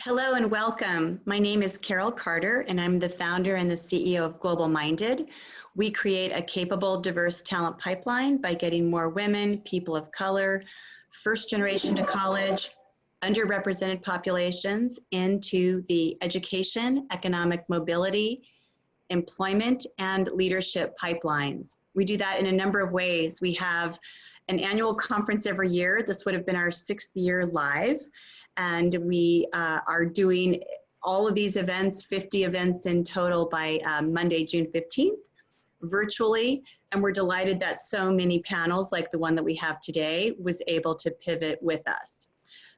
Hello and welcome. My name is Carol Carter and I'm the founder and the CEO of GlobalMindED. We create a capable, diverse talent pipeline by getting more women, people of color, first generation to college, underrepresented populations into the education, economic mobility, employment, and leadership pipelines. We do that in a number of ways. We have an annual conference every year. This would have been our 6th year live. And we are doing all of these events, 50 events in total by Monday, June 15th, virtually. And we're delighted that so many panels like the one that we have today was able to pivot with us.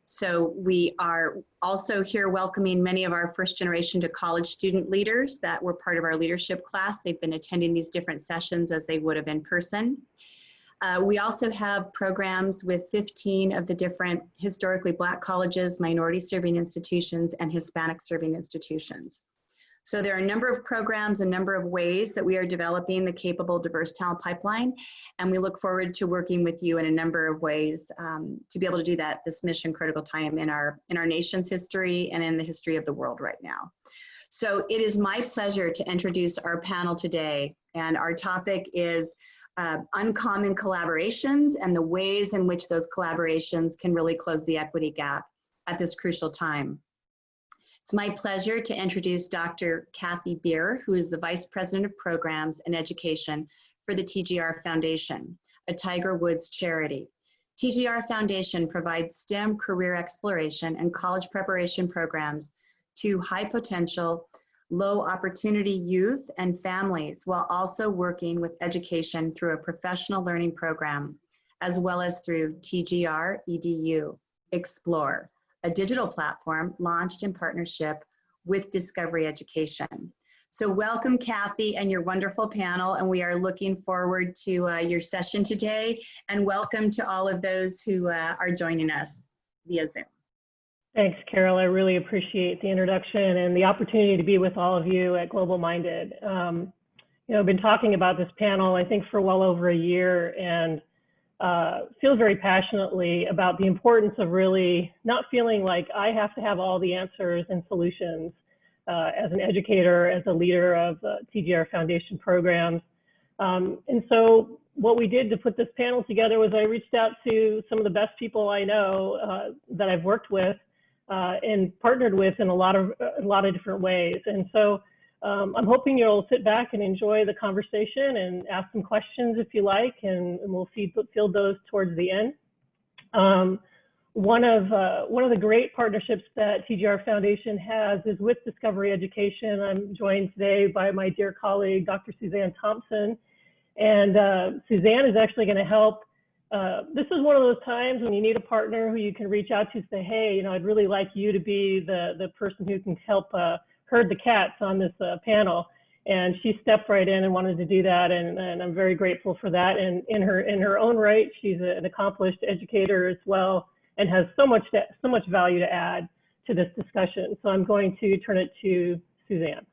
So we are also here welcoming many of our first generation to college student leaders that were part of our leadership class. They've been attending these different sessions as they would have in person. We also have programs with 15 of the different historically Black colleges, minority serving institutions, and Hispanic serving institutions. So there are a number of programs, a number of ways that we are developing the capable diverse talent pipeline, and we look forward to working with you in a number of ways to be able to do that this mission critical time in our nation's history and in the history of the world right now. So it is my pleasure to introduce our panel today, and our topic is uncommon collaborations and the ways in which those collaborations can really close the equity gap at this crucial time. It's my pleasure to introduce Dr. Kathy Bihr, who is the Vice President of Programs and Education for the TGR Foundation, a Tiger Woods charity. TGR Foundation provides STEM career exploration and college preparation programs to high potential, low opportunity youth and families, while also working with education through a professional learning program, as well as through TGR EDU Explore, a digital platform launched in partnership with Discovery Education. So welcome, Kathy, and your wonderful panel, and we are looking forward to your session today, and welcome to all of those who are joining us via Zoom. Thanks, Carol. I really appreciate the introduction and the opportunity to be with all of you at GlobalMindED. I've been talking about this panel, I think, for well over a year, and feel very passionately about the importance of really not feeling like I have to have all the answers and solutions as an educator, as a leader of TGR Foundation programs. And so what we did to put this panel together was I reached out to some of the best people I know that I've worked with and partnered with in a lot of different ways. And so I'm hoping you'll sit back and enjoy the conversation and ask some questions if you like, and we'll field those towards the end. One of the great partnerships that TGR Foundation has is with Discovery Education. I'm joined today by my dear colleague, Dr. Susanne Thompson. And Susanne is actually going to help. This is one of those times when you need a partner who you can reach out to, say, hey, I'd really like you to be the person who can help herd the cats on this panel. And she stepped right in and wanted to do that, and I'm very grateful for that. And in her own right, she's an accomplished educator as well, and has so much value to add to this discussion. So I'm going to turn it to Susanne.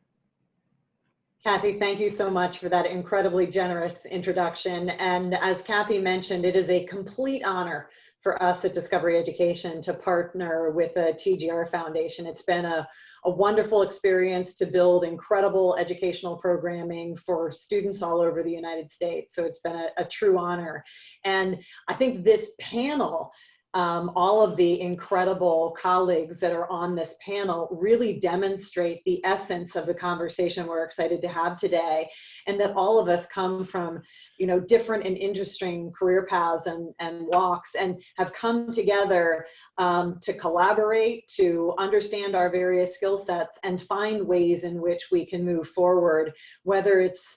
Kathy, thank you so much for that incredibly generous introduction. And as Kathy mentioned, it is a complete honor for us at Discovery Education to partner with the TGR Foundation. It's been a wonderful experience to build incredible educational programming for students all over the United States. So it's been a true honor. And I think this panel, all of the incredible colleagues that are on this panel really demonstrate the essence of the conversation we're excited to have today, and that all of us come from, different and interesting career paths and walks, and have come together to collaborate, to understand our various skill sets, and find ways in which we can move forward, whether it's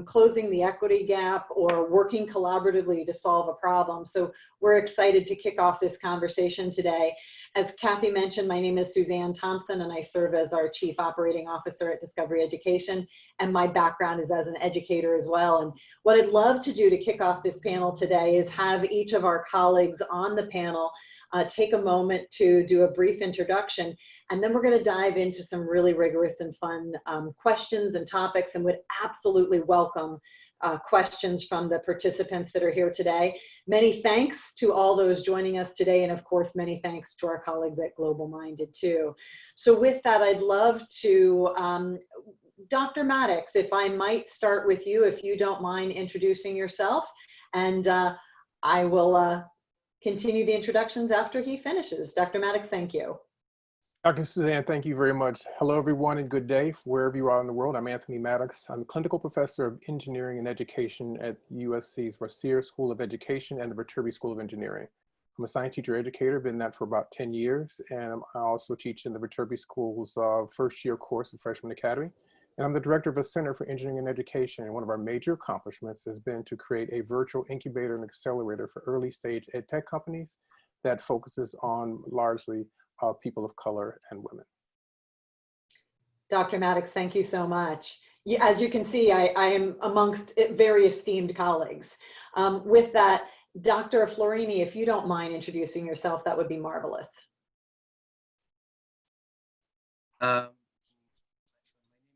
closing the equity gap or working collaboratively to solve a problem. So we're excited to kick off this conversation today. As Kathy mentioned, my name is Susanne Thompson, and I serve as our Chief Operating Officer at Discovery Education, and my background is as an educator as well. And what I'd love to do to kick off this panel today is have each of our colleagues on the panel take a moment to do a brief introduction, and then we're going to dive into some really rigorous and fun questions and topics, and would absolutely welcome questions from the participants that are here today. Many thanks to all those joining us today, and of course, many thanks to our colleagues at GlobalMindED too. So with that, I'd love to, Dr. Maddox, if I might start with you, if you don't mind introducing yourself, and I will continue the introductions after he finishes. Dr. Maddox, thank you. Dr. Susanne, thank you very much. Hello, everyone, and good day wherever you are in the world. I'm Anthony Maddox. I'm a clinical professor of engineering and education at USC's Rasier School of Education and the Viterbi School of Engineering. I'm a science teacher educator, been that for about 10 years, and I also teach in the Viterbi School's first-year course of Freshman Academy. And I'm the director of a Center for Engineering and Education. And one of our major accomplishments has been to create a virtual incubator and accelerator for early stage ed tech companies that focuses on largely people of color and women. Dr. Maddox, thank you so much. As you can see, I am amongst very esteemed colleagues. With that, Dr. Florini, if you don't mind introducing yourself, that would be marvelous. My name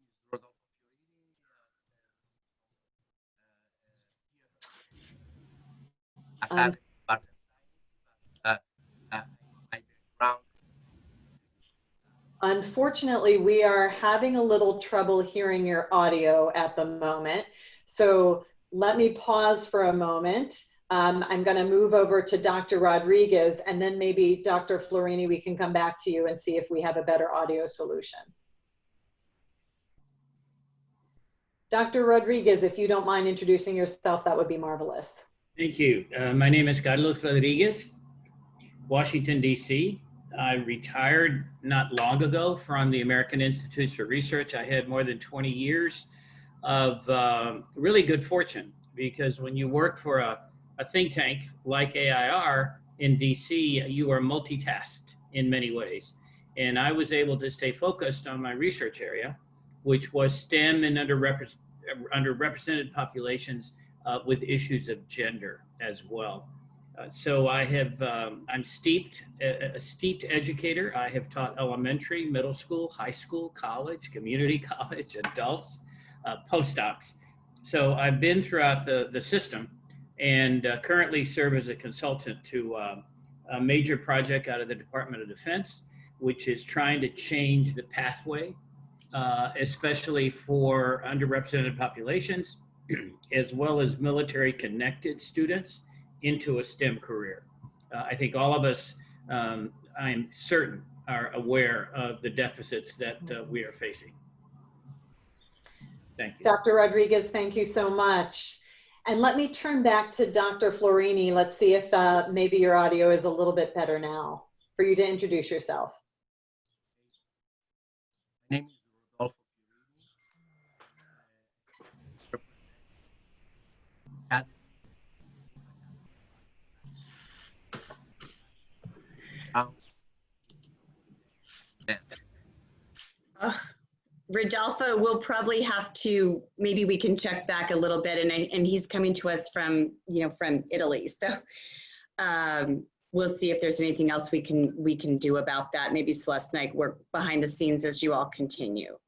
is Rodolfo Florini. I have my background. Unfortunately, we are having a little trouble hearing your audio at the moment. So let me pause for a moment. I'm going to move over to Dr. Rodriguez, and then maybe Dr. Florini, we can come back to you and see if we have a better audio solution. Dr. Rodriguez, if you don't mind introducing yourself, that would be marvelous. Thank you. My name is Carlos Rodriguez, Washington, D.C. I retired not long ago from the American Institutes for Research. I had more than 20 years of really good fortune, because when you work for a think tank like AIR in DC, you are multitasked in many ways. And I was able to stay focused on my research area, which was STEM and underrepresented populations with issues of gender as well. So I have, I'm a steeped educator. I have taught elementary, middle school, high school, college, community college, adults, postdocs. So I've been throughout the system, and currently serve as a consultant to a major project out of the Department of Defense, which is trying to change the pathway, especially for underrepresented populations, as well as military connected students into a STEM career. I think all of us, I'm certain, are aware of the deficits that we are facing. Thank you. Dr. Rodriguez, thank you so much. And let me turn back to Dr. Florini. Let's see if maybe your audio is a little bit better now for you to introduce yourself. My name is Rodolfo Florini. Rodolfo, we'll probably have to, maybe we can check back a little bit, and he's coming to us from, from Italy. So we'll see if there's anything else we can do about that. Maybe Celeste and I work behind the scenes as you all continue.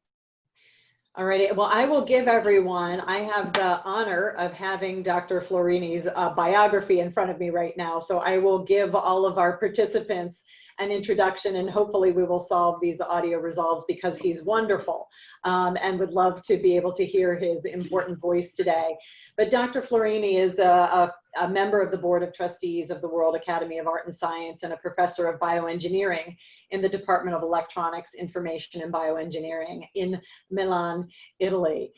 All right, well, I will give everyone, I have the honor of having Dr. Florini's biography in front of me right now. So I will give all of our participants an introduction, and hopefully we will solve these audio resolves, because he's wonderful and would love to be able to hear his important voice today. But Dr. Florini is a member of the Board of Trustees of the World Academy of Art and Science and a professor of bioengineering in the Department of Electronics, Information and Bioengineering in Milan, Italy.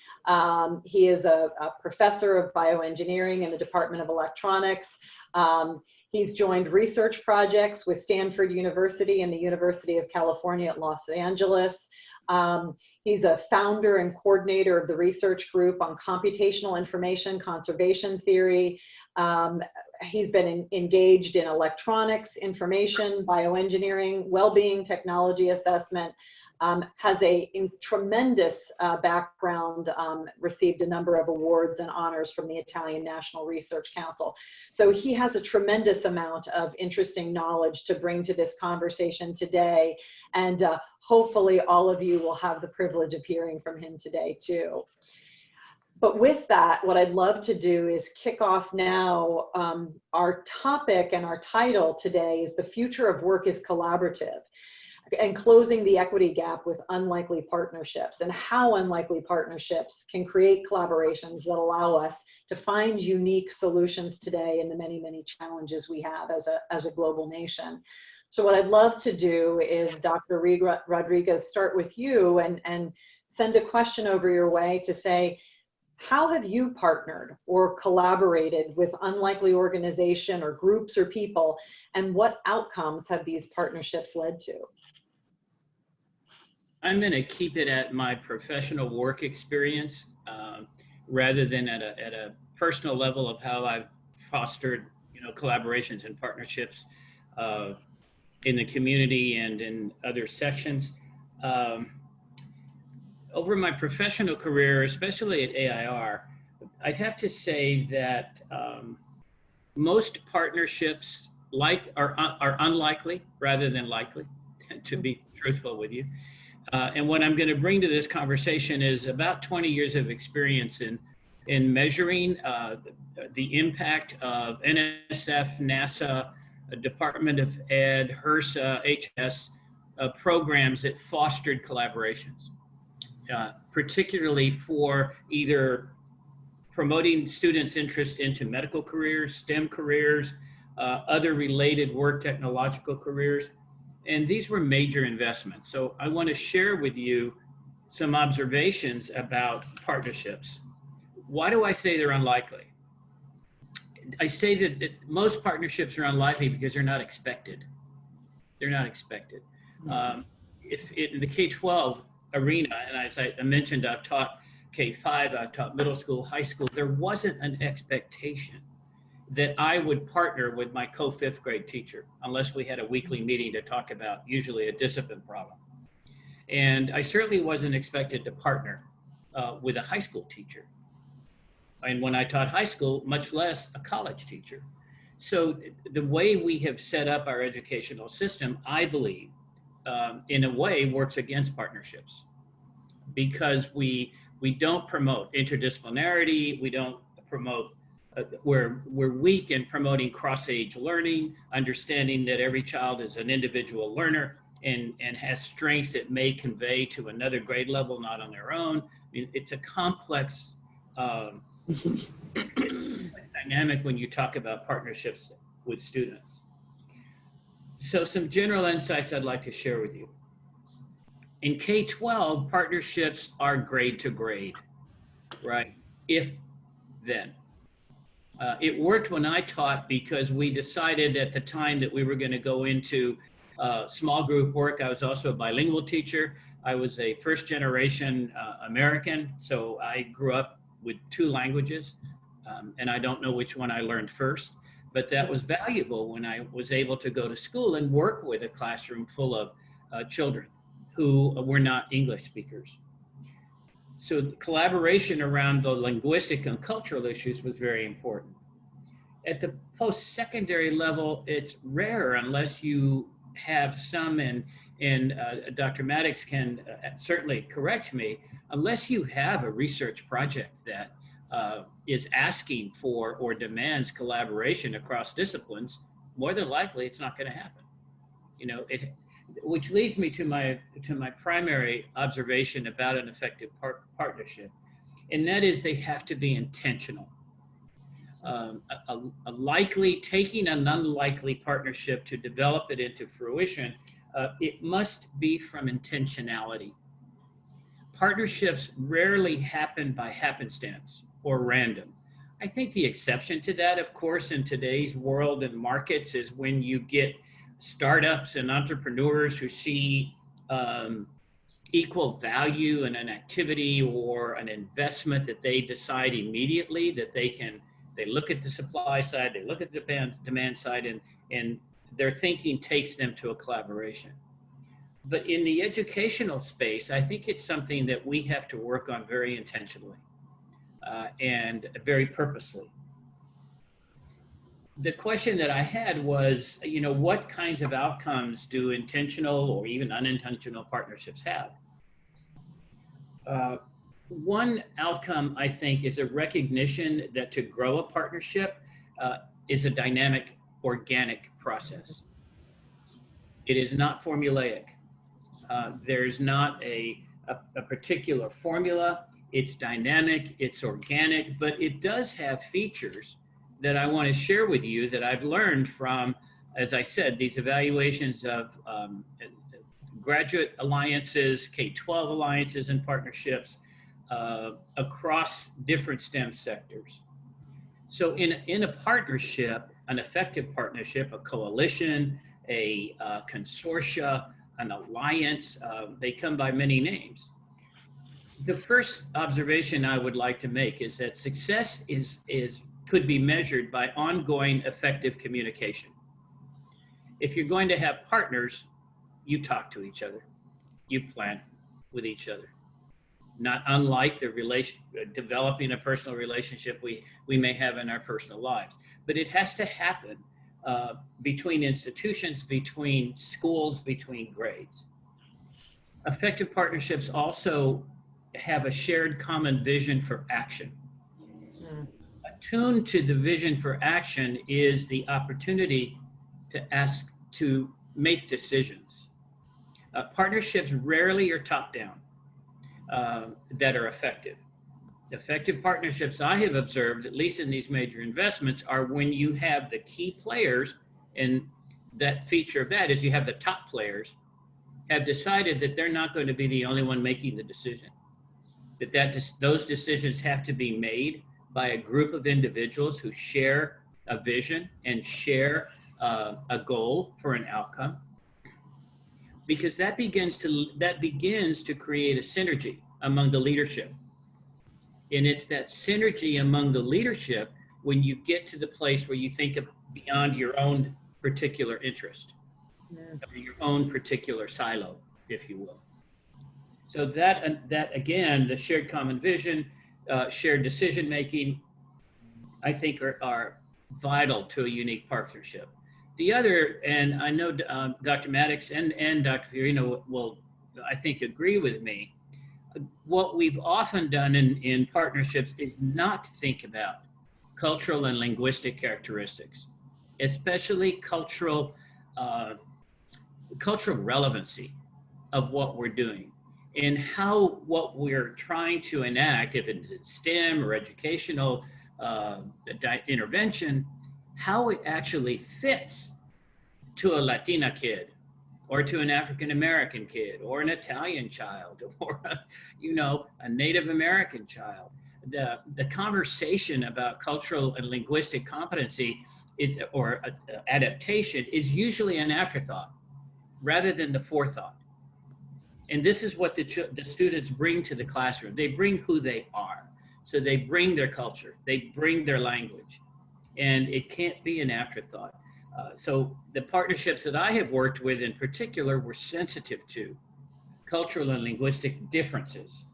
He is a professor of bioengineering in the Department of Electronics. He's joined research projects with Stanford University and the University of California at Los Angeles. He's a founder and coordinator of the research group on computational information conservation theory. He's been engaged in electronics, information, bioengineering, well-being technology assessment, has a tremendous background, received a number of awards and honors from the Italian National Research Council. So he has a tremendous amount of interesting knowledge to bring to this conversation today. And hopefully all of you will have the privilege of hearing from him today too. But with that, what I'd love to do is kick off now. Our topic and our title today is The Future of Work is Collaborative, and closing the equity gap with unlikely partnerships, and how unlikely partnerships can create collaborations that allow us to find unique solutions today in the many, many challenges we have as a global nation. So what I'd love to do is, Dr. Rodriguez, start with you and send a question over your way to say, how have you partnered or collaborated with unlikely organization or groups or people, and what outcomes have these partnerships led to? I'm going to keep it at my professional work experience rather than at a personal level of how I've fostered, collaborations and partnerships in the community and in other sections. Over my professional career, especially at AIR, I'd have to say that most partnerships are unlikely rather than likely, to be truthful with you. And what I'm going to bring to this conversation is about 20 years of experience in measuring the impact of NSF, NASA, Department of Ed, HRSA, HS programs that fostered collaborations, particularly for either promoting students' interest into medical careers, STEM careers, other related work technological careers. And these were major investments. So I want to share with you some observations about partnerships. Why do I say they're unlikely? I say that most partnerships are unlikely because they're not expected. They're not expected. If in the K-12 arena, and as I mentioned, I've taught K-5, I've taught middle school, high school, there wasn't an expectation that I would partner with my co-fifth grade teacher unless we had a weekly meeting to talk about usually a discipline problem. And I certainly wasn't expected to partner with a high school teacher. And when I taught high school, much less a college teacher. So the way we have set up our educational system, I believe, in a way works against partnerships, because we don't promote interdisciplinarity, we don't promote we're weak in promoting cross-age learning, understanding that every child is an individual learner and has strengths that may convey to another grade level, not on their own. I mean, it's a complex dynamic when you talk about partnerships with students. So some general insights I'd like to share with you. In K-12, partnerships are grade to grade, right? If then. It worked when I taught because we decided at the time that we were going to go into small group work. I was also a bilingual teacher. I was a first generation American, so I grew up with 2 languages, and I don't know which one I learned first, but that was valuable when I was able to go to school and work with a classroom full of children who were not English speakers. So the collaboration around the linguistic and cultural issues was very important. At the post-secondary level, it's rare unless you have some, and Dr. Maddox can certainly correct me, unless you have a research project that is asking for or demands collaboration across disciplines, more than likely it's not going to happen. Which leads me to my primary observation about an effective partnership, and that is they have to be intentional. Taking an unlikely partnership to develop it into fruition, it must be from intentionality. Partnerships rarely happen by happenstance or random. I think the exception to that, of course, in today's world and markets is when you get startups and entrepreneurs who see equal value in an activity or an investment that they decide immediately that they look at the supply side, they look at the demand side, and their thinking takes them to a collaboration. But in the educational space, I think it's something that we have to work on very intentionally and very purposely. The question that I had was, what kinds of outcomes do intentional or even unintentional partnerships have? one outcome, I think, is a recognition that to grow a partnership is a dynamic, organic process. It is not formulaic. There's not a particular formula. It's dynamic, it's organic, but it does have features that I want to share with you that I've learned from, as I said, these evaluations of graduate alliances, K-12 alliances and partnerships across different STEM sectors. So in a partnership, an effective partnership, a coalition, a consortia, an alliance, they come by many names. The first observation I would like to make is that success could be measured by ongoing effective communication. If you're going to have partners, you talk to each other, you plan with each other. Not unlike the developing a personal relationship we may have in our personal lives. But it has to happen between institutions, between schools, between grades. Effective partnerships also have a shared common vision for action. Attuned to the vision for action is the opportunity to make decisions. Partnerships rarely are top-down that are effective. Effective partnerships I have observed, at least in these major investments, are when you have the key players, and that feature of that is you have the top players have decided that they're not going to be the only one making the decision. Those decisions have to be made by a group of individuals who share a vision and share a goal for an outcome, because that begins to create a synergy among the leadership. And it's that synergy among the leadership when you get to the place where you think of beyond your own particular interest, or your own particular silo, if you will. So that again, the shared common vision, shared decision making, I think are vital to a unique partnership. The other, and I know Dr. Maddox and Dr. Fiorini will, I think, agree with me, what we've often done in partnerships is not think about cultural and linguistic characteristics, especially cultural relevancy of what we're doing, and how what we're trying to enact, if it's STEM or educational intervention, how it actually fits to a Latina kid, or to an African-American kid, or an Italian child, or a Native American child. The conversation about cultural and linguistic competency or adaptation is usually an afterthought rather than the forethought. And this is what the students bring to the classroom. They bring who they are. So they bring their culture, they bring their language, and it can't be an afterthought. So the partnerships that I have worked with in particular were sensitive to cultural and linguistic differences.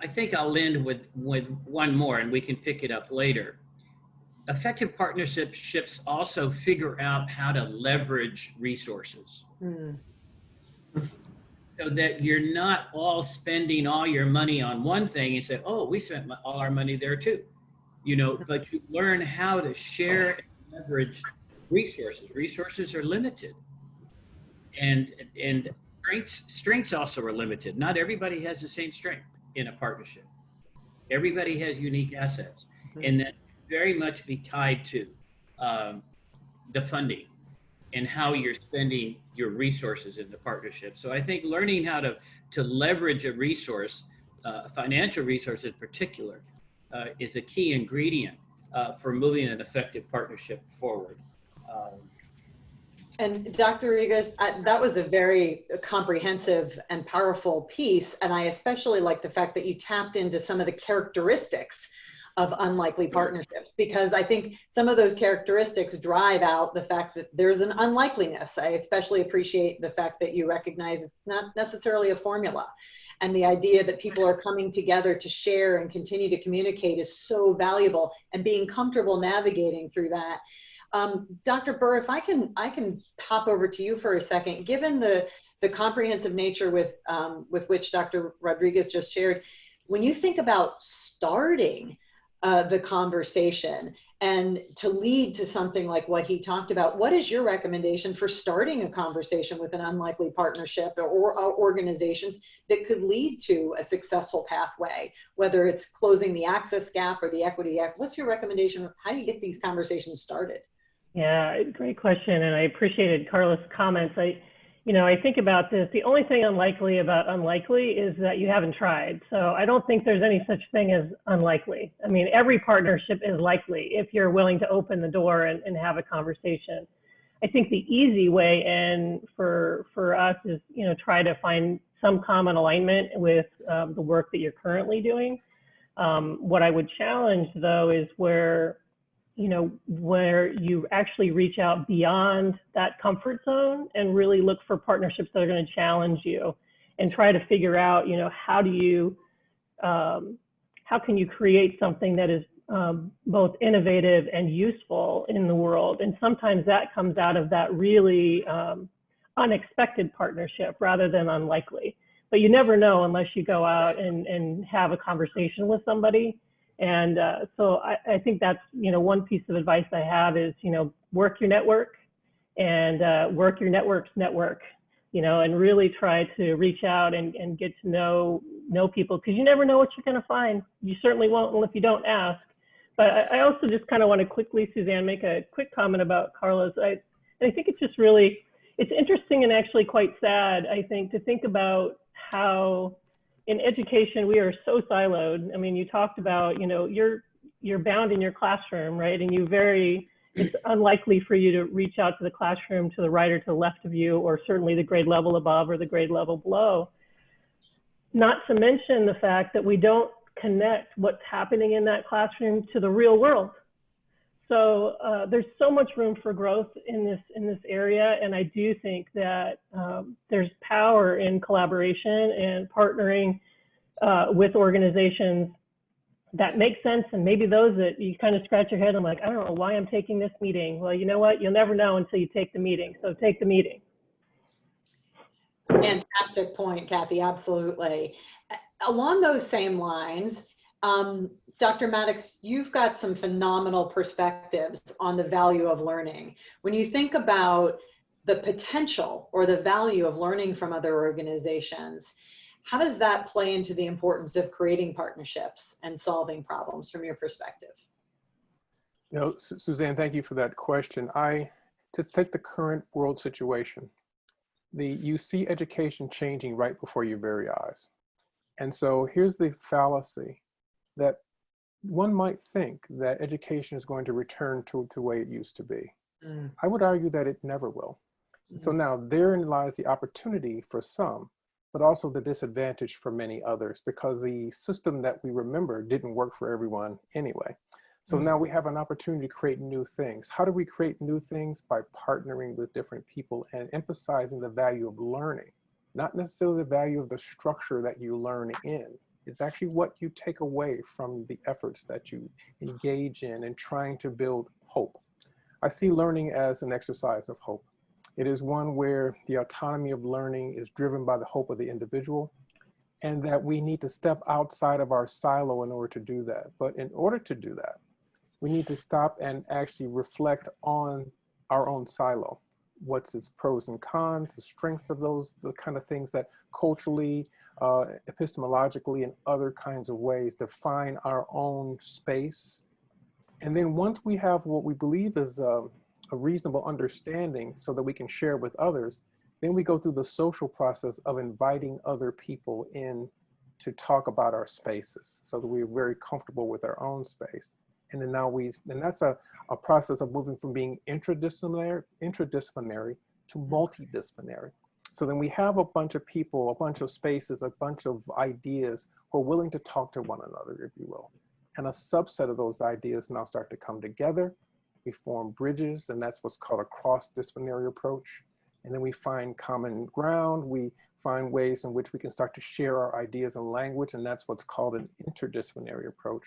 I think I'll end with one more, and we can pick it up later. Effective partnerships also figure out how to leverage resources. So that you're not all spending all your money on one thing and say, oh, we spent all our money there too. But you learn how to share and leverage resources. Resources are limited, and strengths also are limited. Not everybody has the same strength in a partnership. Everybody has unique assets, and that very much be tied to the funding and how you're spending your resources in the partnership. So I think learning how to leverage a resource, a financial resource in particular, is a key ingredient for moving an effective partnership forward. And Dr. Rigas, that was a very comprehensive and powerful piece. And I especially like the fact that you tapped into some of the characteristics of unlikely partnerships, because I think some of those characteristics drive out the fact that there's an unlikeliness. I especially appreciate the fact that you recognize it's not necessarily a formula. And the idea that people are coming together to share and continue to communicate is so valuable, and being comfortable navigating through that. Dr. Bihr, if I can pop over to you for a second, given the comprehensive nature with which Dr. Rodriguez just shared, when you think about starting the conversation and to lead to something like what he talked about, what is your recommendation for starting a conversation with an unlikely partnership or organizations that could lead to a successful pathway, whether it's closing the access gap or the equity gap? What's your recommendation? How do you get these conversations started? Yeah, great question, and I appreciated Carlos' comments. I think about this. The only thing unlikely about unlikely is that you haven't tried. So I don't think there's any such thing as unlikely. I mean, every partnership is likely if you're willing to open the door and have a conversation. I think the easy way in for us is, try to find some common alignment with the work that you're currently doing. What I would challenge, though, is where you actually reach out beyond that comfort zone and really look for partnerships that are going to challenge you and try to figure out, how can you create something that is both innovative and useful in the world. And sometimes that comes out of that really unexpected partnership rather than unlikely. But you never know unless you go out and have a conversation with somebody. And so I think that's, one piece of advice I have is, work your network and work your network's network, and really try to reach out and get to know people, because you never know what you're going to find. You certainly won't if you don't ask. But I also just kind of want to quickly, Susanne, make a quick comment about Carlos. I think it's just really, it's interesting and actually quite sad, I think, to think about how in education, we are so siloed. I mean, you talked about, you're bound in your classroom, right? And it's unlikely for you to reach out to the classroom to the right or to the left of you, or certainly the grade level above or the grade level below. Not to mention the fact that we don't connect what's happening in that classroom to the real world. So there's so much room for growth in this area, and I do think that there's power in collaboration and partnering with organizations that make sense, and maybe those that you kind of scratch your head. I'm like, I don't know why I'm taking this meeting. Well, you know what? You'll never know until you take the meeting. So take the meeting. Fantastic point, Kathy. Absolutely. Along those same lines, Dr. Maddox, you've got some phenomenal perspectives on the value of learning. When you think about the potential or the value of learning from other organizations, how does that play into the importance of creating partnerships and solving problems from your perspective? Susanne, thank you for that question. Just take the current world situation. You see education changing right before your very eyes. And so here's the fallacy that one might think that education is going to return to the way it used to be. I would argue that it never will. So now therein lies the opportunity for some, but also the disadvantage for many others, because the system that we remember didn't work for everyone anyway. So now we have an opportunity to create new things. How do we create new things? By partnering with different people and emphasizing the value of learning, not necessarily the value of the structure that you learn in. It's actually what you take away from the efforts that you engage in trying to build hope. I see learning as an exercise of hope. It is one where the autonomy of learning is driven by the hope of the individual, and that we need to step outside of our silo in order to do that. But in order to do that, we need to stop and actually reflect on our own silo. What's its pros and cons, the strengths of those, the kind of things that culturally, epistemologically, and other kinds of ways define our own space. And then once we have what we believe is a reasonable understanding so that we can share with others, then we go through the social process of inviting other people in to talk about our spaces so that we're very comfortable with our own space. And then that's a process of moving from being interdisciplinary to multidisciplinary. So then we have a bunch of people, a bunch of spaces, a bunch of ideas who are willing to talk to one another, if you will. And a subset of those ideas now start to come together. We form bridges, and that's what's called a cross-disciplinary approach. And then we find common ground. We find ways in which we can start to share our ideas and language, and that's what's called an interdisciplinary approach.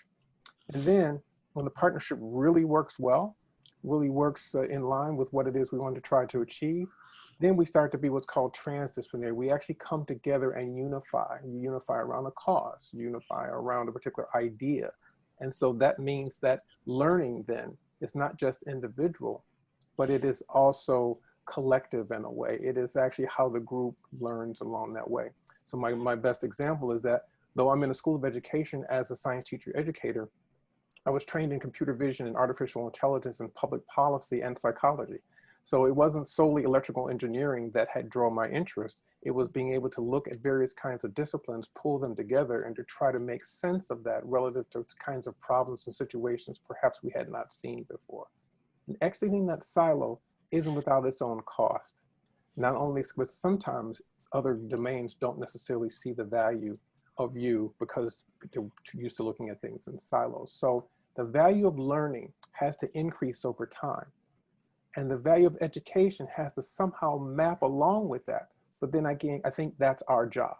And then when the partnership really works well, really works in line with what it is we want to try to achieve, then we start to be what's called transdisciplinary. We actually come together and unify. You unify around a cause, you unify around a particular idea. And so that means that learning then is not just individual, but it is also collective in a way. It is actually how the group learns along that way. So my best example is that though I'm in a school of education as a science teacher educator, I was trained in computer vision and artificial intelligence and public policy and psychology. So it wasn't solely electrical engineering that had drawn my interest. It was being able to look at various kinds of disciplines, pull them together, and to try to make sense of that relative to kinds of problems and situations perhaps we had not seen before. And exiting that silo isn't without its own cost. Not only, but sometimes other domains don't necessarily see the value of you because they're used to looking at things in silos. So the value of learning has to increase over time. And the value of education has to somehow map along with that. But then again, I think that's our job.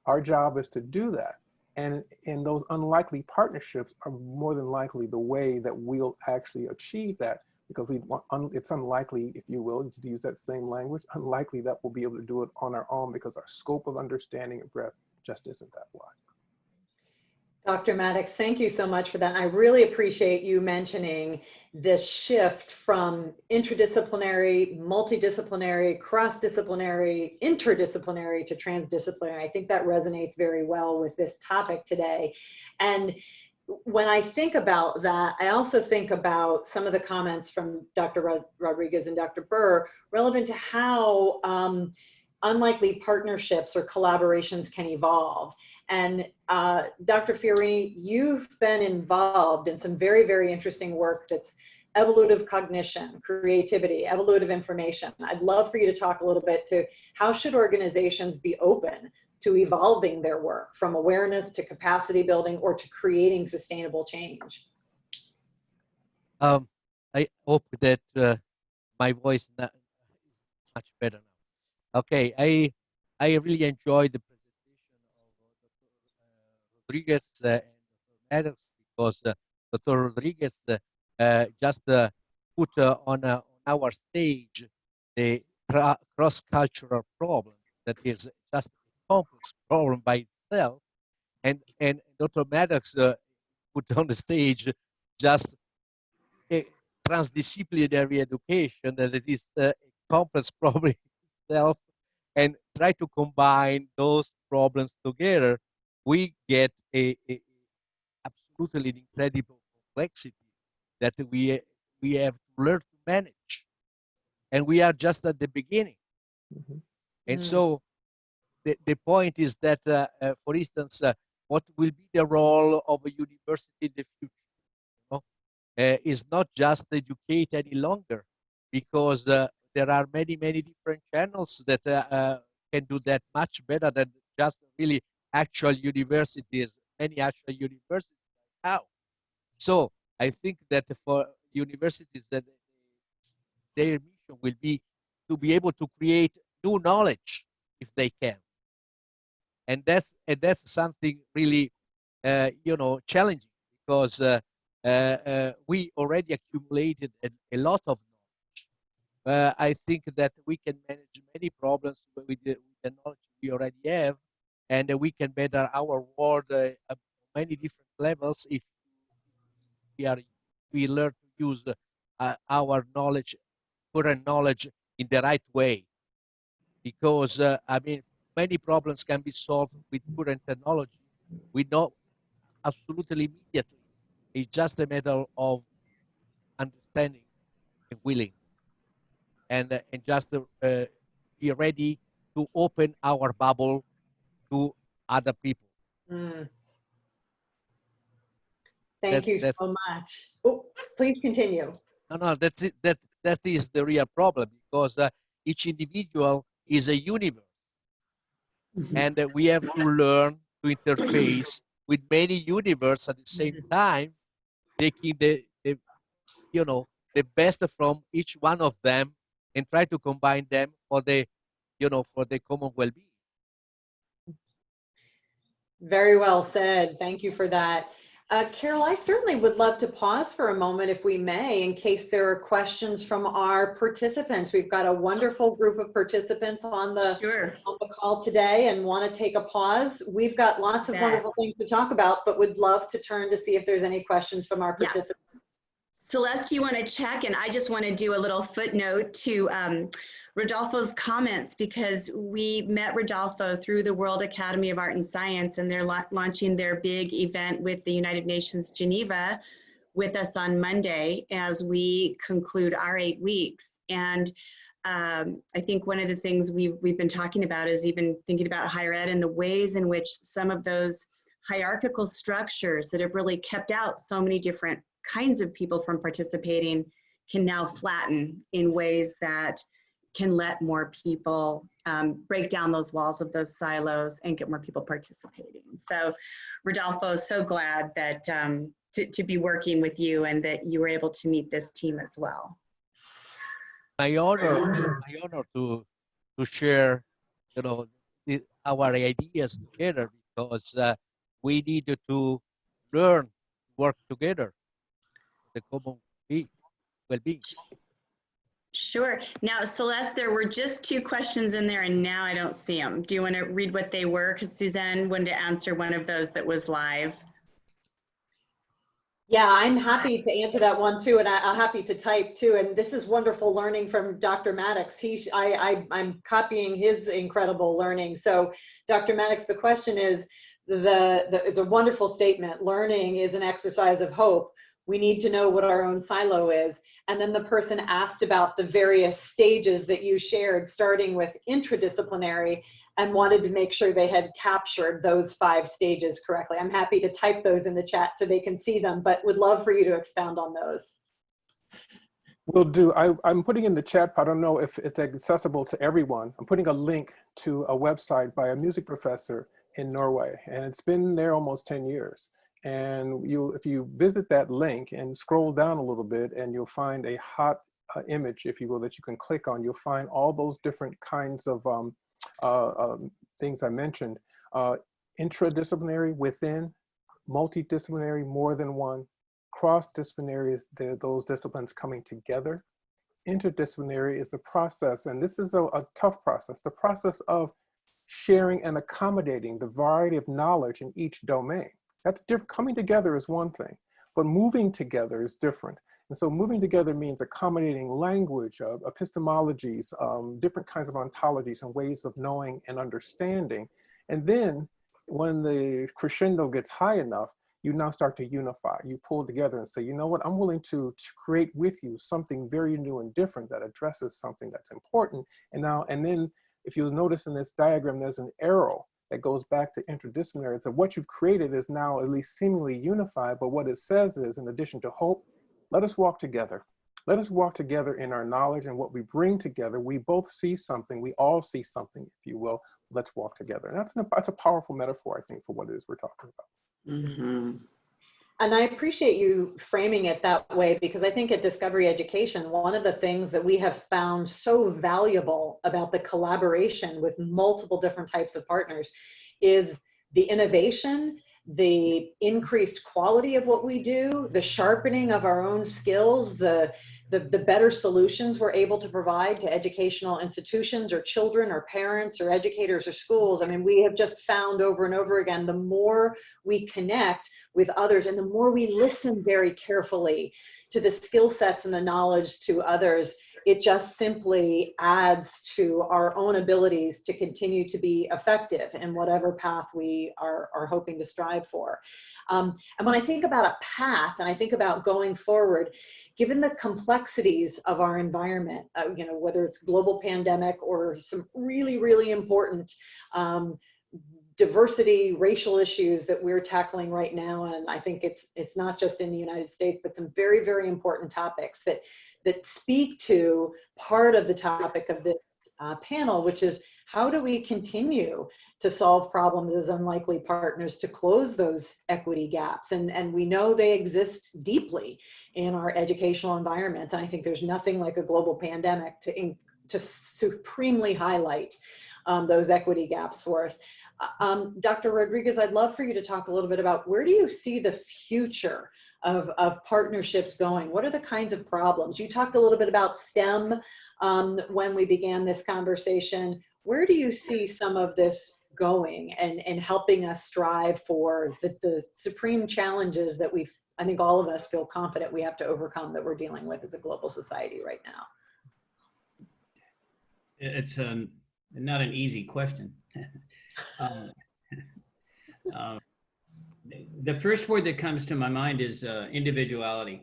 Our job is to do that. And those unlikely partnerships are more than likely the way that we'll actually achieve that, because it's unlikely, if you will, to use that same language, unlikely that we'll be able to do it on our own because our scope of understanding and breadth just isn't that wide. Dr. Maddox, thank you so much for that. I really appreciate you mentioning this shift from interdisciplinary, multidisciplinary, cross-disciplinary, interdisciplinary to transdisciplinary. I think that resonates very well with this topic today. And when I think about that, I also think about some of the comments from Dr. Rodriguez and Dr. Bihr relevant to how unlikely partnerships or collaborations can evolve. And Dr. Fiorini, you've been involved in some very, very interesting work that's evolutive cognition, creativity, evolutive information. I'd love for you to talk a little bit to how should organizations be open to evolving their work from awareness to capacity building or to creating sustainable change? I hope that my voice is much better now. Okay, I really enjoyed the presentation of Dr. Rodriguez and Dr. Maddox, because Dr. Rodriguez just put on our stage the cross-cultural problem that is just a complex problem by itself, and Dr. Maddox put on the stage just a transdisciplinary education that it is a complex problem itself, and try to combine those problems together, we get a absolutely incredible complexity that we have to learn to manage, and we are just at the beginning. Mm-hmm. And so the point is that, for instance, what will be the role of a university in the future? Is not just educate any longer, because there are many different channels that can do that much better than just really actual universities, many actual universities now. So I think that for universities, that their mission will be to be able to create new knowledge if they can, and that's something really challenging, because we already accumulated a lot of knowledge. I think that we can manage many problems with the knowledge we already have, and we can better our world at many different levels if we learn to use our knowledge, current knowledge, in the right way. Because I mean, many problems can be solved with current technology. We know absolutely immediately. It's just a matter of understanding and willing, and just be ready to open our bubble to other people. Thank you so much. Oh, please continue. No, that's it. That is the real problem, because each individual is a universe, and we have to learn to interface with many universes at the same time, taking the best from each one of them and try to combine them for the common well-being. Very well said. Thank you for that. Carol, I certainly would love to pause for a moment, if we may, in case there are questions from our participants. We've got a wonderful group of participants on the call today and want to take a pause. We've got lots of wonderful things to talk about, but would love to turn to see if there's any questions from our participants. Celeste, you want to check? And I just want to do a little footnote to Rodolfo's comments, because we met Rodolfo through the World Academy of Art and Science, and they're launching their big event with the United Nations Geneva with us on Monday as we conclude our 8 weeks. And I think one of the things we've been talking about is even thinking about higher ed and the ways in which some of those hierarchical structures that have really kept out so many different kinds of people from participating can now flatten in ways that can let more people break down those walls of those silos and get more people participating. So Rodolfo, so glad that to be working with you and that you were able to meet this team as well. My honor to share, our ideas together, because we needed to learn, work together, the common well-being. Sure. Now, Celeste, there were just 2 questions in there, and now I don't see them. Do you want to read what they were? Because Susanne wanted to answer one of those that was live. Yeah, I'm happy to answer that one too, and I'm happy to type too. And this is wonderful learning from Dr. Maddox. I'm copying his incredible learning. So, Dr. Maddox, the question is, it's a wonderful statement. Learning is an exercise of hope. We need to know what our own silo is. And then the person asked about the various stages that you shared, starting with intradisciplinary, and wanted to make sure they had captured those 5 stages correctly. I'm happy to type those in the chat so they can see them, but would love for you to expound on those. Will do. I'm putting in the chat, I don't know if it's accessible to everyone. I'm putting a link to a website by a music professor in Norway, and it's been there almost 10 years. And if you visit that link and scroll down a little bit, and you'll find a hot image, if you will, that you can click on. You'll find all those different kinds of things I mentioned. Intradisciplinary, within, multidisciplinary, more than one. Cross-disciplinary is those disciplines coming together. Interdisciplinary is the process, and this is a tough process, the process of sharing and accommodating the variety of knowledge in each domain. That's different. Coming together is one thing, but moving together is different. And so moving together means accommodating language, epistemologies, different kinds of ontologies and ways of knowing and understanding. And then when the crescendo gets high enough, you now start to unify. You pull together and say, you know what, I'm willing to create with you something very new and different that addresses something that's important. And then if you'll notice in this diagram, there's an arrow that goes back to interdisciplinary. So what you've created is now at least seemingly unified, but what it says is, in addition to hope, let us walk together. Let us walk together in our knowledge and what we bring together. We both see something, we all see something, if you will. Let's walk together. And that's a powerful metaphor, I think, for what it is we're talking about. Mm-hmm. And I appreciate you framing it that way, because I think at Discovery Education, one of the things that we have found so valuable about the collaboration with multiple different types of partners is the innovation, the increased quality of what we do, the sharpening of our own skills, the better solutions we're able to provide to educational institutions or children or parents or educators or schools. I mean, we have just found over and over again, the more we connect with others and the more we listen very carefully to the skill sets and the knowledge to others, it just simply adds to our own abilities to continue to be effective in whatever path we are hoping to strive for. And when I think about a path and I think about going forward, given the complexities of our environment, whether it's global pandemic or some really, really important diversity, racial issues that we're tackling right now, and I think it's not just in the United States, but some very, very important topics that speak to part of the topic of this panel, which is how do we continue to solve problems as unlikely partners to close those equity gaps? And we know they exist deeply in our educational environments. And I think there's nothing like a global pandemic to supremely highlight those equity gaps for us. Dr. Rodriguez, I'd love for you to talk a little bit about where do you see the future of partnerships going? What are the kinds of problems? You talked a little bit about STEM when we began this conversation. Where do you see some of this going and helping us strive for the supreme challenges that I think all of us feel confident we have to overcome, that we're dealing with as a global society right now? It's not an easy question. The first word that comes to my mind is individuality.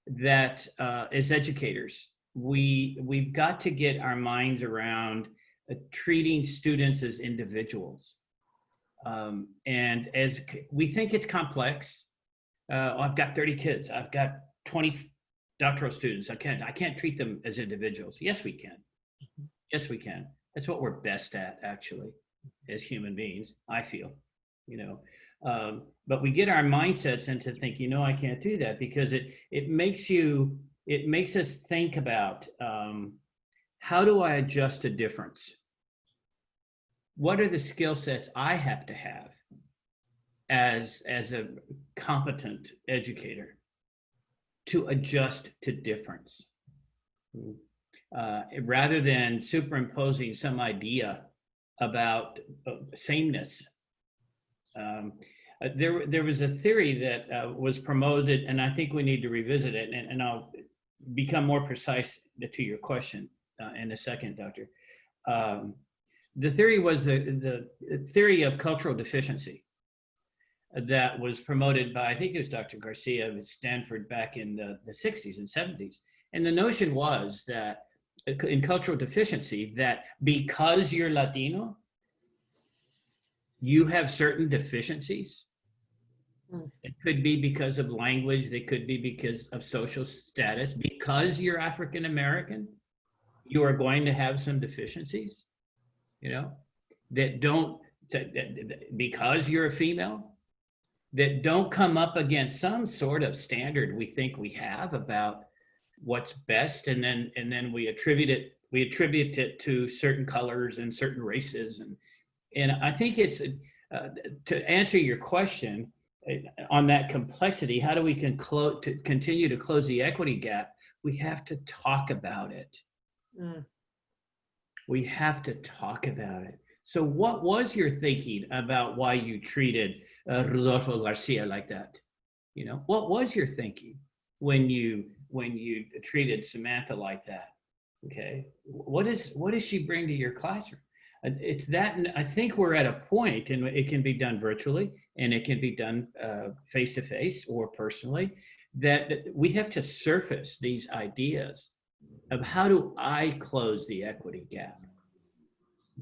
That as educators, we've got to get our minds around treating students as individuals. And as we think it's complex, I've got 30 kids, I've got 20 doctoral students, I can't treat them as individuals. Yes, we can. Yes, we can. That's what we're best at, actually, as human beings, I feel, you know. But we get our mindsets into thinking, no, I can't do that, because it makes us think about how do I adjust to difference? What are the skill sets I have to have as a competent educator to adjust to difference? Rather than superimposing some idea about sameness. There was a theory that was promoted, and I think we need to revisit it, and I'll become more precise to your question in a second, Doctor. The theory was the theory of cultural deficiency that was promoted by, I think it was Dr. Garcia of Stanford back in the 60s and 70s. And the notion was that in cultural deficiency, that because you're Latino, you have certain deficiencies. It could be because of language, they could be because of social status. Because you're African American, you are going to have some deficiencies, you know, that don't, because you're a female, that don't come up against some sort of standard we think we have about what's best, and then we attribute it to certain colors and certain races, and I think it's to answer your question on that complexity. How do we continue to close the equity gap? We have to talk about it. We have to talk about it. So what was your thinking about why you treated Rodolfo Garcia like that? You know, what was your thinking when you treated Samantha like that? Okay, what does she bring to your classroom? It's that, and I think we're at a point, and it can be done virtually, and it can be done face-to-face or personally, that we have to surface these ideas of how do I close the equity gap.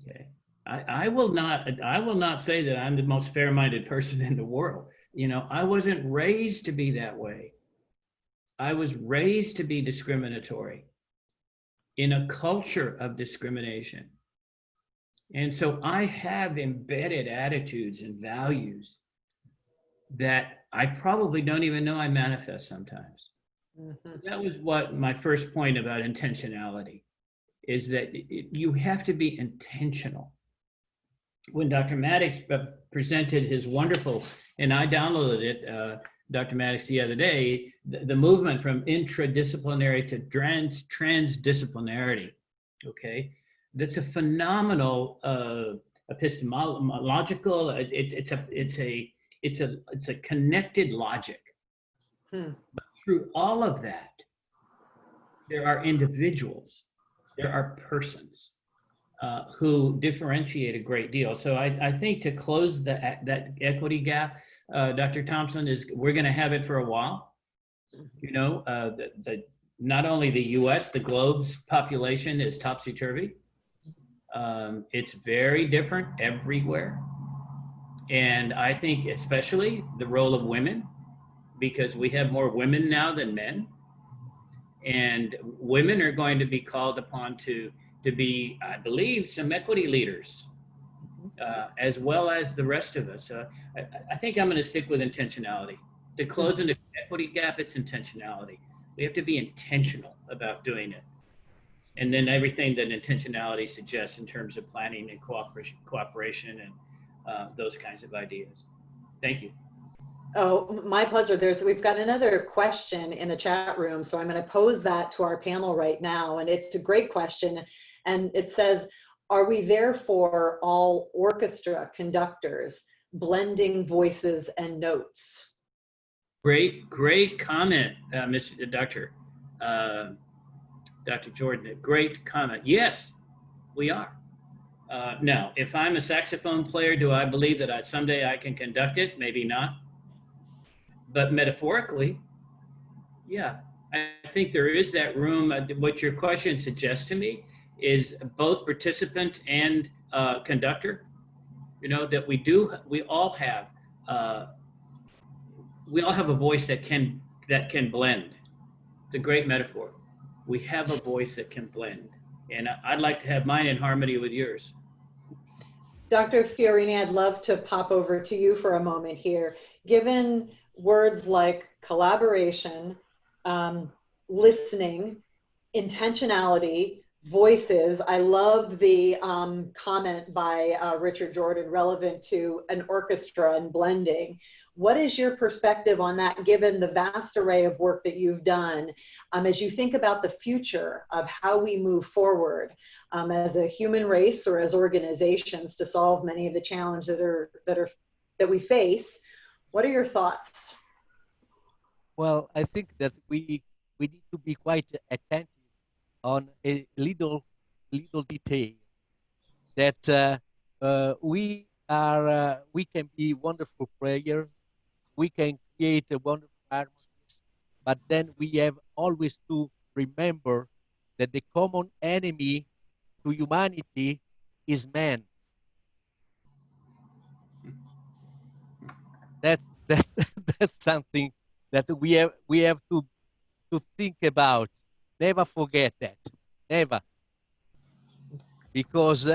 Okay, I will not say that I'm the most fair-minded person in the world. You know, I wasn't raised to be that way. I was raised to be discriminatory in a culture of discrimination. And so I have embedded attitudes and values that I probably don't even know I manifest sometimes. So that was what my first point about intentionality is, that you have to be intentional. When Dr. Maddox presented his wonderful, and I downloaded it, Dr. Maddox, the other day, the movement from intradisciplinary to transdisciplinarity, okay? That's a phenomenal epistemological, it's a connected logic. But through all of that, there are individuals, there are persons who differentiate a great deal. So I think to close that equity gap, Dr. Thompson, we're going to have it for a while. You know, not only the U.S., the globe's population is topsy-turvy. It's very different everywhere. And I think especially the role of women, because we have more women now than men. And women are going to be called upon to be, I believe, some equity leaders, as well as the rest of us. I think I'm going to stick with intentionality. To close an equity gap, it's intentionality. We have to be intentional about doing it. And then everything that intentionality suggests in terms of planning and cooperation those kinds of ideas. Thank you. Oh, my pleasure. We've got another question in the chat room, so I'm going to pose that to our panel right now, and it's a great question. And it says, are we therefore all orchestra conductors, blending voices and notes? Great comment, Dr. Jordan. Great comment. Yes, we are. Now, if I'm a saxophone player, do I believe that someday I can conduct it? Maybe not. But metaphorically, yeah, I think there is that room. What your question suggests to me is both participant and conductor. You know, that we all have a voice that can blend. It's a great metaphor. We have a voice that can blend, and I'd like to have mine in harmony with yours. Dr. Fiorini, I'd love to pop over to you for a moment here. Given words like collaboration, listening, intentionality, voices, I love the comment by Richard Jordan relevant to an orchestra and blending. What is your perspective on that, given the vast array of work that you've done, as you think about the future of how we move forward as a human race or as organizations to solve many of the challenges that we face? What are your thoughts? Well, I think that we need to be quite attentive on a little detail that we can be wonderful players, we can create a wonderful harmonies, but then we have always to remember that the common enemy to humanity is man. That's something that we have to think about. Never forget that. Never. Because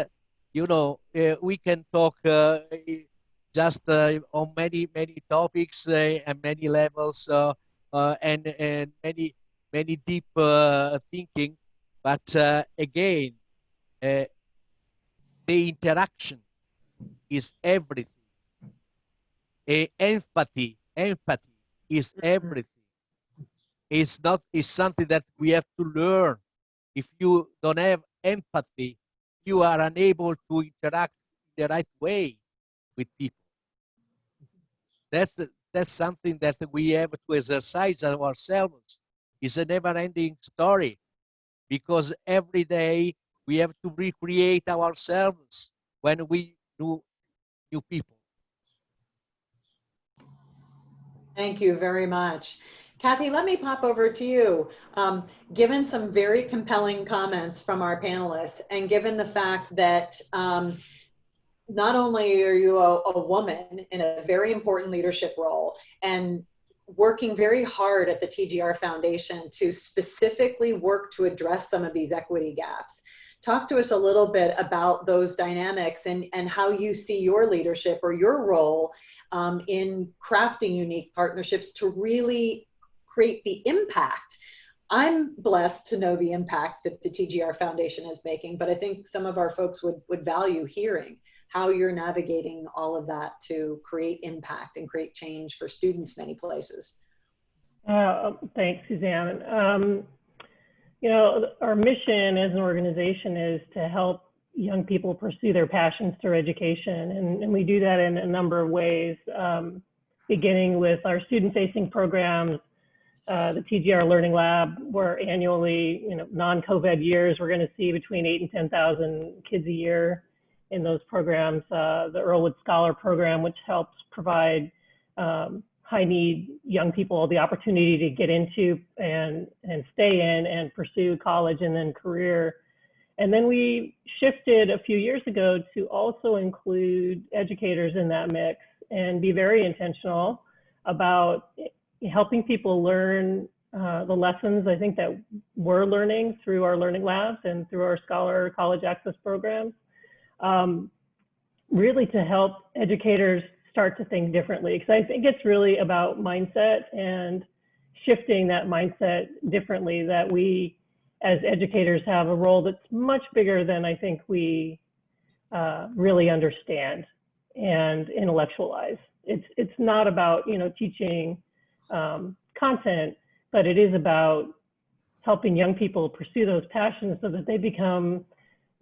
you know, we can talk just on many topics and many levels and many deep thinking, but again, the interaction is everything. Empathy is everything. It's something that we have to learn. If you don't have empathy, you are unable to interact in the right way with people. That's something that we have to exercise ourselves. It's a never-ending story, because every day we have to recreate ourselves when we do new people. Thank you very much. Kathy, let me pop over to you. Given some very compelling comments from our panelists, and given the fact that not only are you a woman in a very important leadership role and working very hard at the TGR Foundation to specifically work to address some of these equity gaps, talk to us a little bit about those dynamics and how you see your leadership or your role in crafting unique partnerships to really create the impact. I'm blessed to know the impact that the TGR Foundation is making, but I think some of our folks would value hearing how you're navigating all of that to create impact and create change for students many places. Thanks, Susanne. You know, our mission as an organization is to help young people pursue their passions through education, and we do that in a number of ways, beginning with our student-facing programs, the TGR Learning Lab, where annually, you know, non-COVID years, we're going to see between 8,000 and 10,000 kids a year in those programs. The Earlwood Scholar Program, which helps provide high-need young people the opportunity to get into and stay in and pursue college and then career. And then we shifted a few years ago to also include educators in that mix and be very intentional about helping people learn the lessons I think that we're learning through our learning labs and through our Scholar College Access programs, really to help educators start to think differently. Because I think it's really about mindset and shifting that mindset differently, that we as educators have a role that's much bigger than I think we really understand. and intellectualize. It's not about, teaching content, but it is about helping young people pursue those passions so that they become,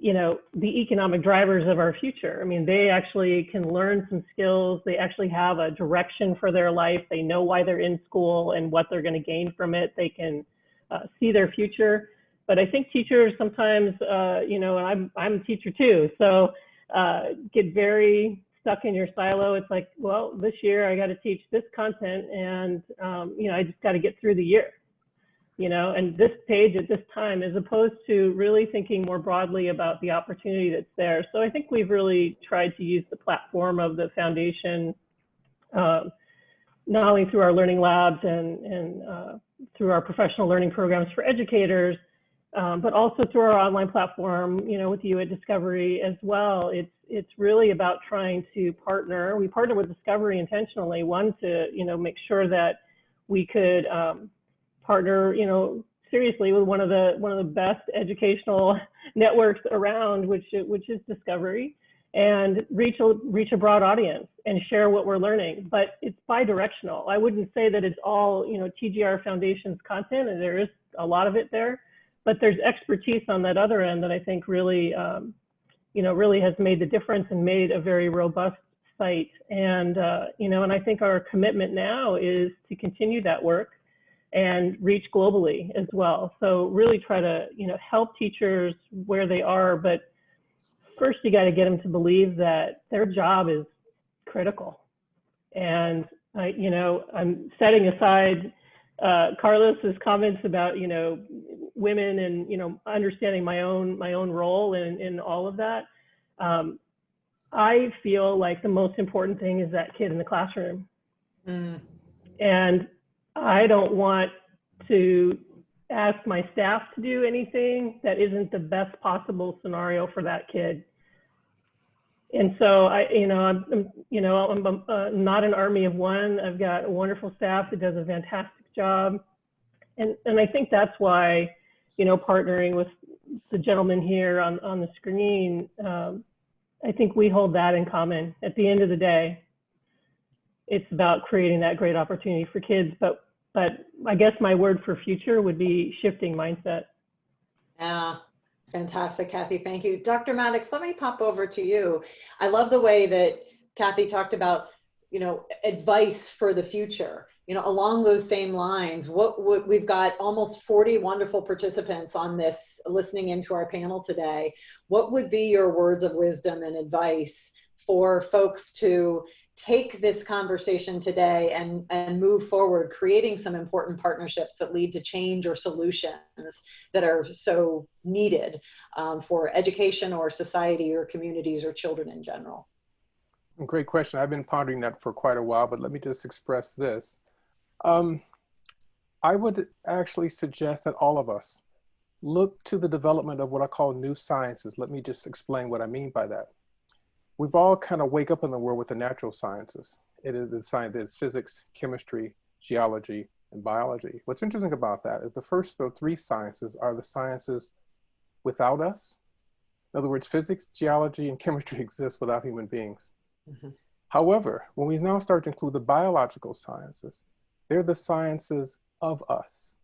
the economic drivers of our future. I mean, they actually can learn some skills. They actually have a direction for their life. They know why they're in school and what they're going to gain from it. They can see their future. But I think teachers sometimes, and I'm a teacher too, so get very stuck in your silo. It's like, well, this year I got to teach this content, and I just got to get through the year, and this page at this time, as opposed to really thinking more broadly about the opportunity that's there. So I think we've really tried to use the platform of the foundation, not only through our learning labs and through our professional learning programs for educators, but also through our online platform, with you at Discovery as well. It's really about trying to partner. We partner with Discovery intentionally, one, to, make sure that we could partner, seriously with one of the best educational networks around, which is Discovery, and reach a broad audience and share what we're learning. But it's bi-directional. I wouldn't say that it's all, TGR Foundation's content, and there is a lot of it there, but there's expertise on that other end that I think really, really has made the difference and made a very robust site. And, and I think our commitment now is to continue that work and reach globally as well. So really try to, help teachers where they are, but first you got to get them to believe that their job is critical. And I'm setting aside Carlos's comments about, women and, understanding my own role in all of that. I feel like the most important thing is that kid in the classroom. And I don't want to ask my staff to do anything that isn't the best possible scenario for that kid. And so I'm not an army of one. I've got a wonderful staff that does a fantastic job. And I think that's why, partnering with the gentleman here on the screen, I think we hold that in common. At the end of the day, it's about creating that great opportunity for kids. But I guess my word for future would be shifting mindset. Yeah, fantastic, Kathy. Thank you. Dr. Maddox, let me pop over to you. I love the way that Kathy talked about, advice for the future. Along those same lines, we've got almost 40 wonderful participants on this listening into our panel today. What would be your words of wisdom and advice for folks to take this conversation today and move forward, creating some important partnerships that lead to change or solutions that are so needed for education or society or communities or children in general? Great question. I've been pondering that for quite a while, but let me just express this. I would actually suggest that all of us look to the development of what I call new sciences. Let me just explain what I mean by that. We've all kind of wake up in the world with the natural sciences. It is the science, it's physics, chemistry, geology, and biology. What's interesting about that is the first three sciences are the sciences without us. In other words, physics, geology, and chemistry exist without human beings. However, when we now start to include the biological sciences, they're the sciences of us,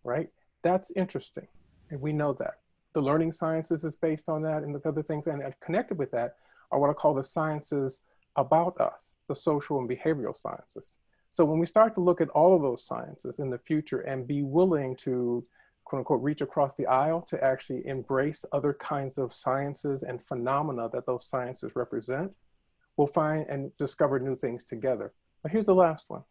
right? That's interesting, and we know that. The learning sciences is based on that, and the other things, and connected with that are what I call the sciences about us, the social and behavioral sciences. So when we start to look at all of those sciences in the future and be willing to, quote unquote, reach across the aisle to actually embrace other kinds of sciences and phenomena that those sciences represent, we'll find and discover new things together. But here's the last one.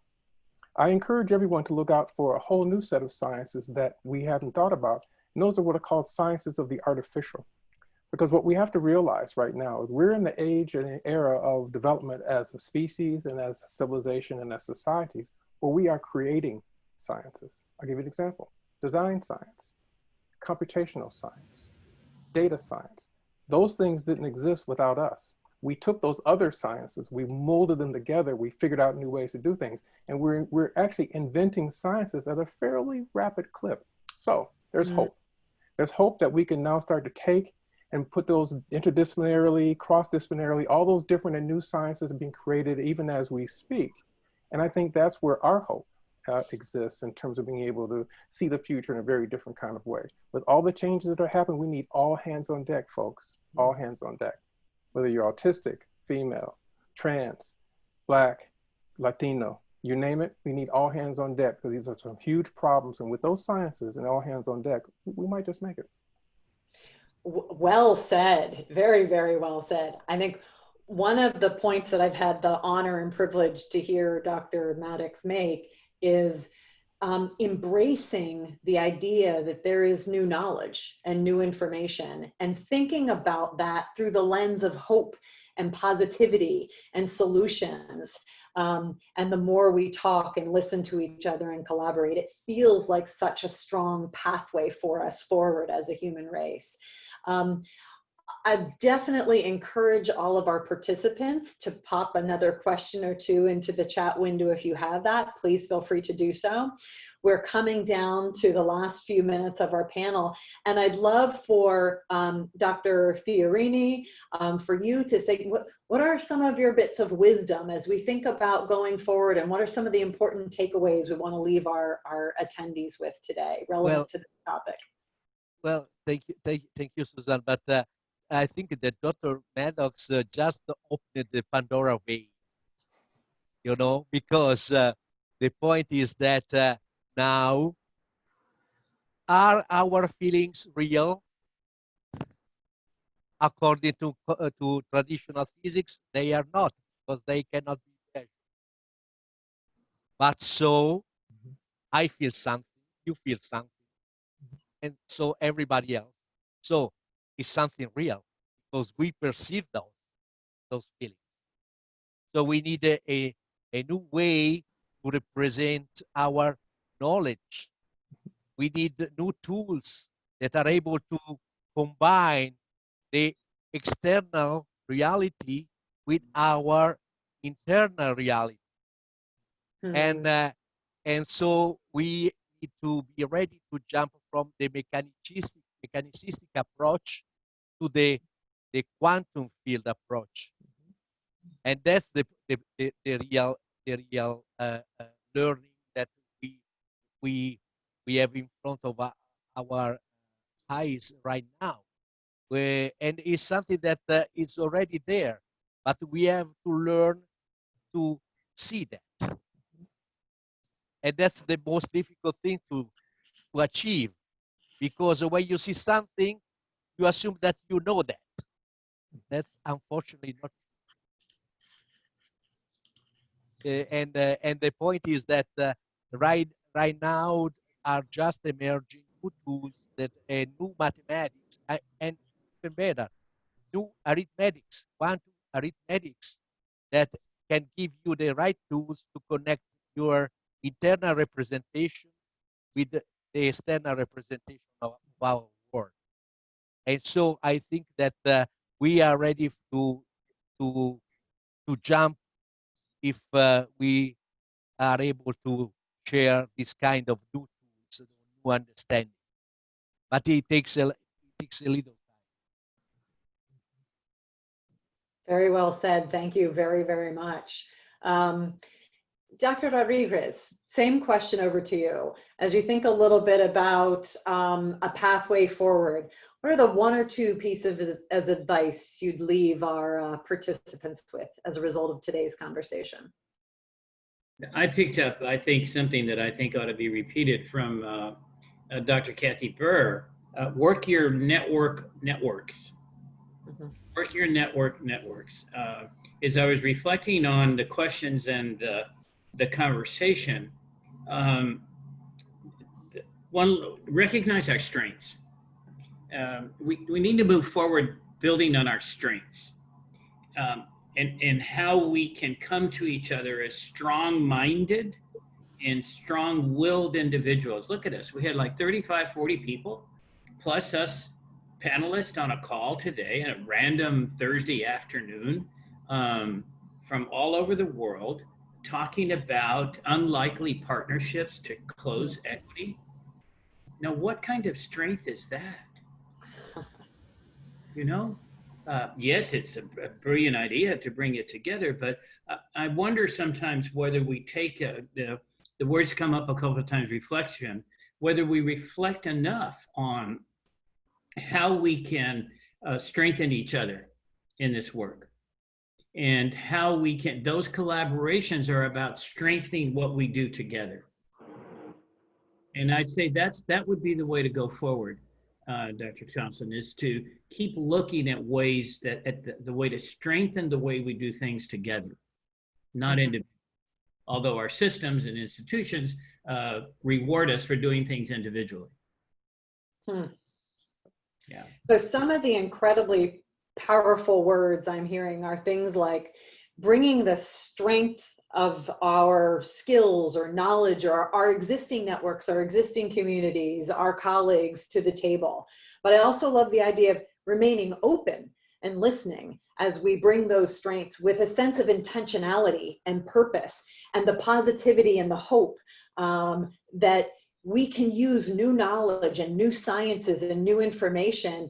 I encourage everyone to look out for a whole new set of sciences that we haven't thought about. And those are what are called sciences of the artificial. Because what we have to realize right now is we're in the age and the era of development as a species and as a civilization and as societies where we are creating sciences. I'll give you an example. Design science, computational science, data science. Those things didn't exist without us. We took those other sciences, we molded them together, we figured out new ways to do things, and we're actually inventing sciences at a fairly rapid clip. So there's hope. There's hope that we can now start to take and put those interdisciplinarily, cross-disciplinarily, all those different and new sciences are being created even as we speak. And I think that's where our hope exists in terms of being able to see the future in a very different kind of way. With all the changes that are happening, we need all hands on deck, folks, all hands on deck. Whether you're autistic, female, trans, Black, Latino, you name it, we need all hands on deck because these are some huge problems. And with those sciences and all hands on deck, we might just make it. Well said. Very, very well said. I think one of the points that I've had the honor and privilege to hear Dr. Maddox make is embracing the idea that there is new knowledge and new information, and thinking about that through the lens of hope and positivity and solutions. And the more we talk and listen to each other and collaborate, it feels like such a strong pathway for us forward as a human race. I definitely encourage all of our participants to pop another question or two into the chat window. If you have that, please feel free to do so. We're coming down to the last few minutes of our panel, and I'd love for Dr. Fiorini, for you to say, what are some of your bits of wisdom as we think about going forward, and what are some of the important takeaways we want to leave our attendees with today relevant to this topic? Well, thank you, Susanne. But I think that Dr. Maddox just opened the Pandora vase, you know, because the point is that now, are our feelings real? According to traditional physics, they are not, because they cannot be measured. But so, I feel something, you feel something, and so everybody else. So it's something real because we perceive those feelings. So we need a new way to represent our knowledge. We need new tools that are able to combine the external reality with our internal reality. And so we need to be ready to jump from the mechanicistic approach to the quantum field approach. And that's the real learning that we have in front of our eyes right now. And it's something that is already there, but we have to learn to see that. And that's the most difficult thing to achieve, because when you see something, you assume that you know that. That's unfortunately not true. And the point is that right now are just emerging new tools, that new mathematics, and even better, new arithmetics, quantum arithmetics, that can give you the right tools to connect your internal representation with the external representation of our world. And so I think that we are ready to jump if we are able to share this kind of new tools, new understanding. But it takes a little time. Very well said. Thank you very, very much. Dr. Rodriguez, same question over to you. As you think a little bit about a pathway forward, what are the one or two pieces of advice you'd leave our participants with as a result of today's conversation? I picked up, I think, something that I think ought to be repeated from Dr. Kathy Bihr. Work your networks. Mm-hmm. Work your networks. As I was reflecting on the questions and the conversation, one, recognize our strengths. We need to move forward building on our strengths, and how we can come to each other as strong-minded and strong-willed individuals. Look at us. We had like 35, 40 people, plus us panelists on a call today, a random Thursday afternoon, from all over the world, talking about unlikely partnerships to close equity. Now, what kind of strength is that? you know? Yes, it's a brilliant idea to bring it together, but I wonder sometimes whether we take the words come up a couple of times, reflection, whether we reflect enough on how we can strengthen each other in this work, and how we can, those collaborations are about strengthening what we do together. And I'd say that would be the way to go forward, Dr. Thompson, is to keep looking at ways the way to strengthen the way we do things together, not individually. Although our systems and institutions reward us for doing things individually. Yeah. So some of the incredibly powerful words I'm hearing are things like bringing the strength of our skills or knowledge or our existing networks, our existing communities, our colleagues to the table. But I also love the idea of remaining open and listening as we bring those strengths with a sense of intentionality and purpose and the positivity and the hope that we can use new knowledge and new sciences and new information.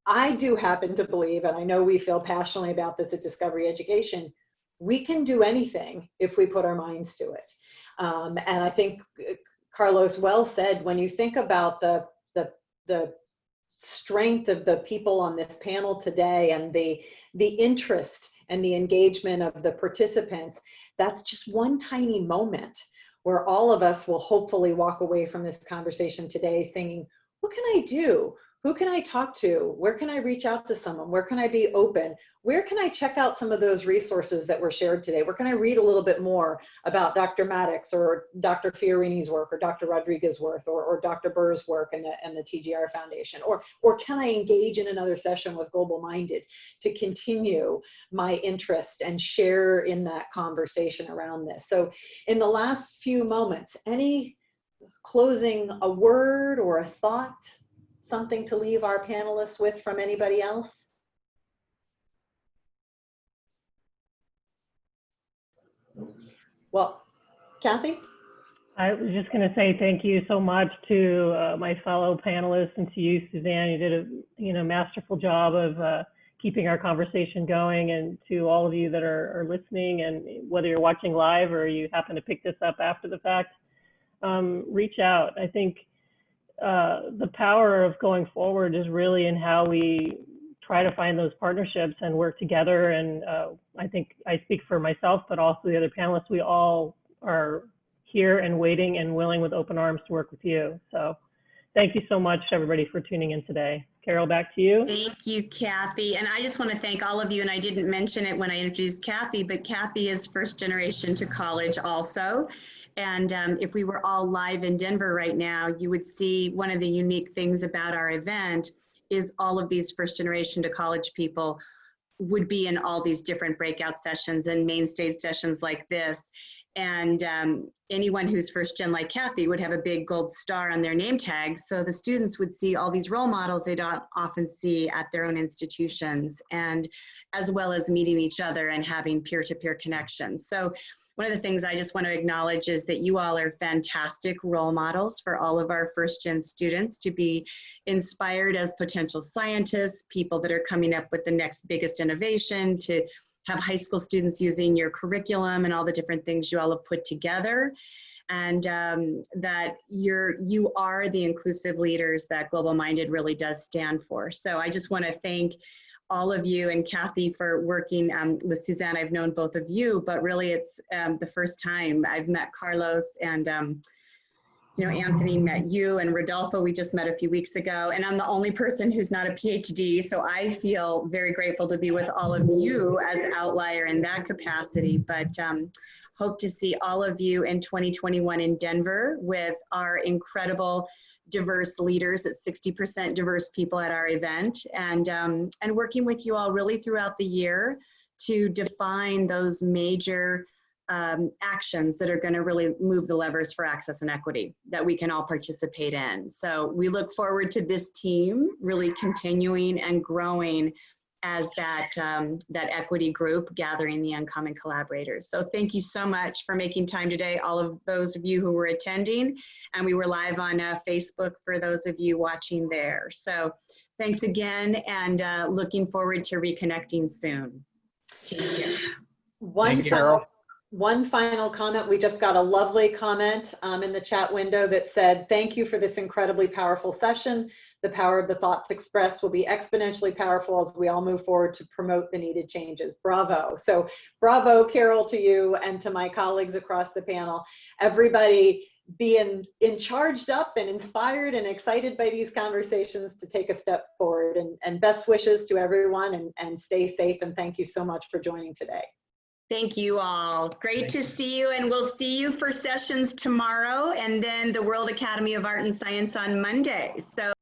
I do happen to believe, and I know we feel passionately about this at Discovery Education, we can do anything if we put our minds to it. And I think Carlos well said, when you think about the strength of the people on this panel today and the interest and the engagement of the participants, that's just one tiny moment where all of us will hopefully walk away from this conversation today thinking, what can I do? Who can I talk to? Where can I reach out to someone? Where can I be open? Where can I check out some of those resources that were shared today? Where can I read a little bit more about Dr. Maddox or Dr. Fiorini's work or Dr. Rodriguez's work or Dr. Bihr's work and the TGR Foundation? Or can I engage in another session with GlobalMindED to continue my interest and share in that conversation around this? So in the last few moments, any closing, a word or a thought, something to leave our panelists with from anybody else? Well, Kathy? I was just going to say thank you so much to my fellow panelists and to you, Susanne. You did a masterful job of keeping our conversation going, and to all of you that are listening, and whether you're watching live or you happen to pick this up after the fact, reach out. I think the power of going forward is really in how we try to find those partnerships and work together. And I think I speak for myself, but also the other panelists, we all are here and waiting and willing with open arms to work with you. So thank you so much, everybody, for tuning in today. Carol, back to you. Thank you, Kathy. And I just want to thank all of you, and I didn't mention it when I introduced Kathy, but Kathy is first generation to college also. And if we were all live in Denver right now, you would see one of the unique things about our event is all of these first generation to college people would be in all these different breakout sessions and main stage sessions like this. And anyone who's first gen like Kathy would have a big gold star on their name tag. So the students would see all these role models they don't often see at their own institutions, and as well as meeting each other and having peer-to-peer connections. So one of the things I just want to acknowledge is that you all are fantastic role models for all of our first gen students to be inspired as potential scientists, people that are coming up with the next biggest innovation, to have high school students using your curriculum and all the different things you all have put together, and that you are the inclusive leaders that GlobalMindED really does stand for. So I just want to thank all of you and Kathy for working with Susanne. I've known both of you, but really it's the first time I've met Carlos, and Anthony met you, and Rodolfo we just met a few weeks ago, and I'm the only person who's not a PhD, so I feel very grateful to be with all of you as outlier in that capacity. But hope to see all of you in 2021 in Denver with our incredible diverse leaders, at 60% diverse people at our event, and working with you all really throughout the year to define those major actions that are going to really move the levers for access and equity that we can all participate in. So we look forward to this team really continuing and growing as that equity group, gathering the uncommon collaborators. So thank you so much for making time today, all of those of you who were attending, and we were live on Facebook for those of you watching there. So Thanks again, and looking forward to reconnecting soon. Take care. One final comment. We just got a lovely comment in the chat window that said, "Thank you for this incredibly powerful session. The power of the thoughts expressed will be exponentially powerful as we all move forward to promote the needed changes." Bravo. So bravo, Carol, to you and to my colleagues across the panel. Everybody being charged up and inspired and excited by these conversations to take a step forward, and best wishes to everyone, and stay safe, and thank you so much for joining today. Thank you all. Great to see you, and we'll see you for sessions tomorrow and then the World Academy of Art and Science on Monday. So